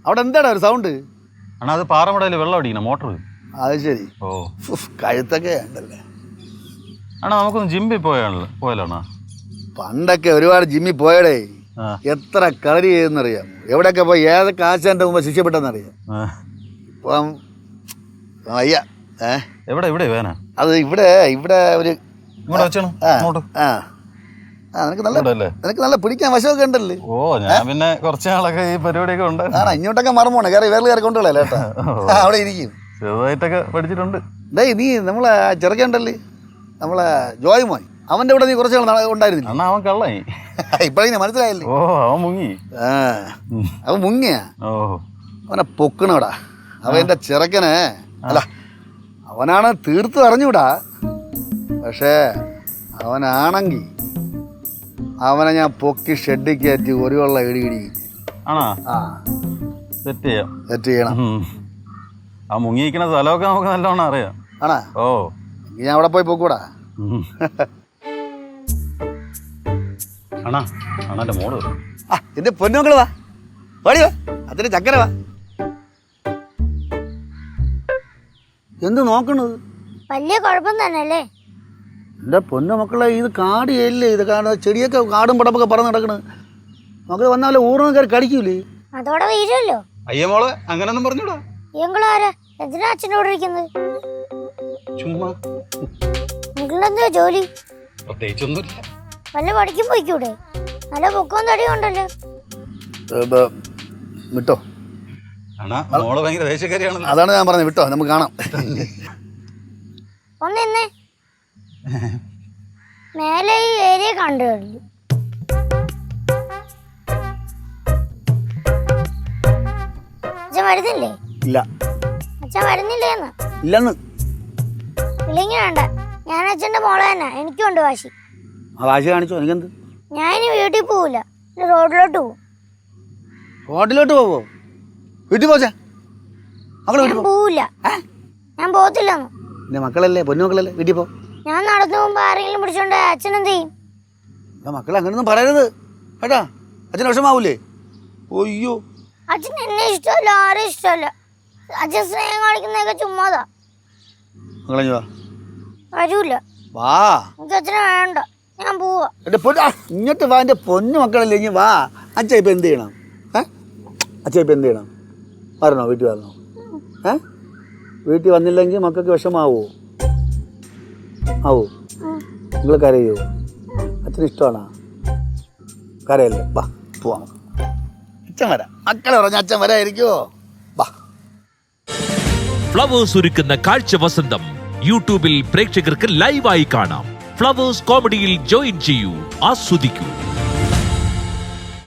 അവിടെ എന്താടാ ഒരു സൗണ്ട്? അണ്ണാ അത് പാറമടയിൽ വെള്ളം അടിക്കണം മോട്ടർ. അത് ശരി. ഓ കഴുത്തൊക്കെ ഉണ്ടല്ലേ. അണ്ണാ നമുക്കൊന്ന് ജിമ്മിൽ പോയാലോണ്ണാ? പണ്ടൊക്കെ ഒരുപാട് ജിമ്മിൽ പോയടേ. എത്ര കളരി ചെയ്തെന്നറിയാം. എവിടെയൊക്കെ പോയി ഏതൊക്കെ ആശാന്റെ മുമ്പ് ശിക്ഷപ്പെട്ടെന്നറിയാം. ഇപ്പം അയ്യ എവിടെ ഇവിടെ വേന അത് ഇവിടെ ഇവിടെ ഒരു നിനക്ക് നല്ല പിടിക്കാൻ വശമൊക്കെ ഉണ്ടല്ലേ. ഓ ഞാൻ പിന്നെ കുറച്ച് നാളൊക്കെ ഈ പരിപാടിയൊക്കെ ഉണ്ട്. ഇങ്ങോട്ടൊക്കെ മറമോണേ കയറി വേറെ കയറി കൊണ്ടുപോകലേ കേട്ടോ. അവിടെ ഇരിക്കും. ചെറുതായിട്ടൊക്കെ പഠിച്ചിട്ടുണ്ട്. നീ നമ്മളെ ചെറുക്കണ്ടല്ലേ നമ്മളെ ജോയ് മോൻ, അവന്റെ കൂടെ നീ കുറച്ച് ഉണ്ടായിരുന്നില്ല? അണ്ണാ അവൻ കള്ളായി. ഇപ്പഴേ മനസ്സിലായില്ലേ? ഓ അവൻ മുങ്ങി. അവൻ മുങ്ങിയാ? ഓ അവനെ പൊക്കണോടാ. അവന്റെ ചെറുക്കന് അല്ല അവനാണ് തീർത്ത് അറിഞ്ഞൂടാ. പക്ഷേ അവനാണെങ്കിൽ അവനെ ഞാൻ പൊക്കി ഷെഡിൽ കയറ്റി ഒരു വെള്ളം ഇടി. ആണോ? സെറ്റ് ചെയ്യണം. ആ മുങ്ങിയിരിക്കുന്ന സ്ഥലമൊക്കെ നമുക്ക് നല്ലോണം അറിയാം. ആണോ? ഓ ഞാൻ അവിടെ പോയി പൊക്കൂടാ. അണ്ണാ അണ്ണാന്റെ മോള് എന്റെ പൊന്നുമക്കള് വാ, ഓടി വാ, അതിന്റെ ചക്കര വാ. എന്ത് നോക്കണത്? വലിയ കുഴപ്പം തന്നെയല്ലേ എന്റെ പൊന്നുമക്കളെ? ഇത് കാടിയല്ലേ, ഇത് ചെടിയൊക്കെ കാടും പടപ്പൊക്കെ പറന്ന് നടക്കണ്. മക്കള് വന്നാലും ഊർന്ന് കയറി കടിക്കൂലേ? അതോടെ വീഴല്ലോ. അയ്യ മോളെ അങ്ങനൊന്നും പറഞ്ഞൂടാ. നിങ്ങളാരാ? എന്തിനാ അച്ഛനോട് ഇരിക്കുന്നത്? ചുമ്മാ. നിങ്ങളെന്താ ജോലി? പ്രത്യേകിച്ചൊന്നുമില്ല. വല്ല പഠിക്കും പോയിക്കൂടെ? നല്ല പൊക്കവും തടിയും ഉണ്ടല്ലോ. വിട്ടോ. മോള് ഭയങ്കര ദേശക്കാരിയാണല്ലോ. അതാണ് ഞാൻ പറഞ്ഞത്, വിട്ടോ, നമുക്ക് കാണാം. ഒന്നെന്നേ മേലെ ഈ ഏരിയ കണ്ടു കഴിഞ്ഞു. അച്ഛൻ വരുന്നില്ലേ? ഇല്ല. അച്ഛൻ വരുന്നില്ലേന്ന്? ഇല്ലെന്ന്. ഇല്ലെങ്കിൽ വേണ്ട, ഞാൻ അച്ഛൻ്റെ മോളെ തന്നെ, എനിക്കുണ്ട് വാശി. ആ വാശി കാണിച്ചോ? എനിക്കെന്ത്? ഞാൻ ഇനി വീട്ടിൽ പോവില്ല, റോഡിലോട്ട് പോവും. റോഡിലോട്ട് പോവോ? വീട്ടിൽ പോച്ചാ മക്കളെ പോവില്ല. ഞാൻ പോകത്തില്ലെന്ന്. എന്റെ മക്കളല്ലേ, പൊന്നുമക്കളല്ലേ, വീട്ടിൽ പോ. ഞാൻ നടന്നു പോകുമ്പോ ആരെങ്കിലും പിടിച്ചോണ്ട് അച്ഛൻ എന്ത് ചെയ്യും? മക്കളെ അങ്ങനെയൊന്നും പറയരുത് കേട്ടാ, അച്ഛന് വിഷമാവൂലേ? ഒയ്യോ, അച്ഛൻ എന്നെ ഇഷ്ടമല്ല, ആരും ഇഷ്ടമല്ല. അച്ഛൻ സ്നേഹം കാണിക്കുന്നതൊക്കെ ചുമ്മാതാ. മക്കളെ വരൂല. വാ, എനിക്ക് അച്ഛനെ വേണ്ട, ഞാൻ പോവാ. എന്റെ ഇങ്ങോട്ട് വാ, എന്റെ പൊന്നു മക്കളല്ലേ, ഇനി വാ. അച്ഛ ഇപ്പൊ എന്ത് ചെയ്യണം? അച്ഛ ഇപ്പൊ എന്ത് ചെയ്യണം? വരണോ? വീട്ടിൽ വരണോ? വീട്ടിൽ വന്നില്ലെങ്കിൽ മക്കൾക്ക് വിഷമാവോ? ആവോ? നിങ്ങൾ കരയോ? അച്ഛന് ഇഷ്ടമാണോ? കരയല്ലേ? വാ പോവാം. അച്ഛൻ വരാം. മക്കളെ പറഞ്ഞ അച്ഛൻ വരായിരിക്കുമോ? വാ. ഫ്ലവേഴ്സ് ഒരുക്കുന്ന കാഴ്ച വസന്തം യൂട്യൂബിൽ പ്രേക്ഷകർക്ക് ലൈവായി കാണാം. ഫ്ലവേഴ്സ് കോമഡിയിൽ ജോയിൻ ചെയ്യൂ, ആസ്വദിക്കൂ.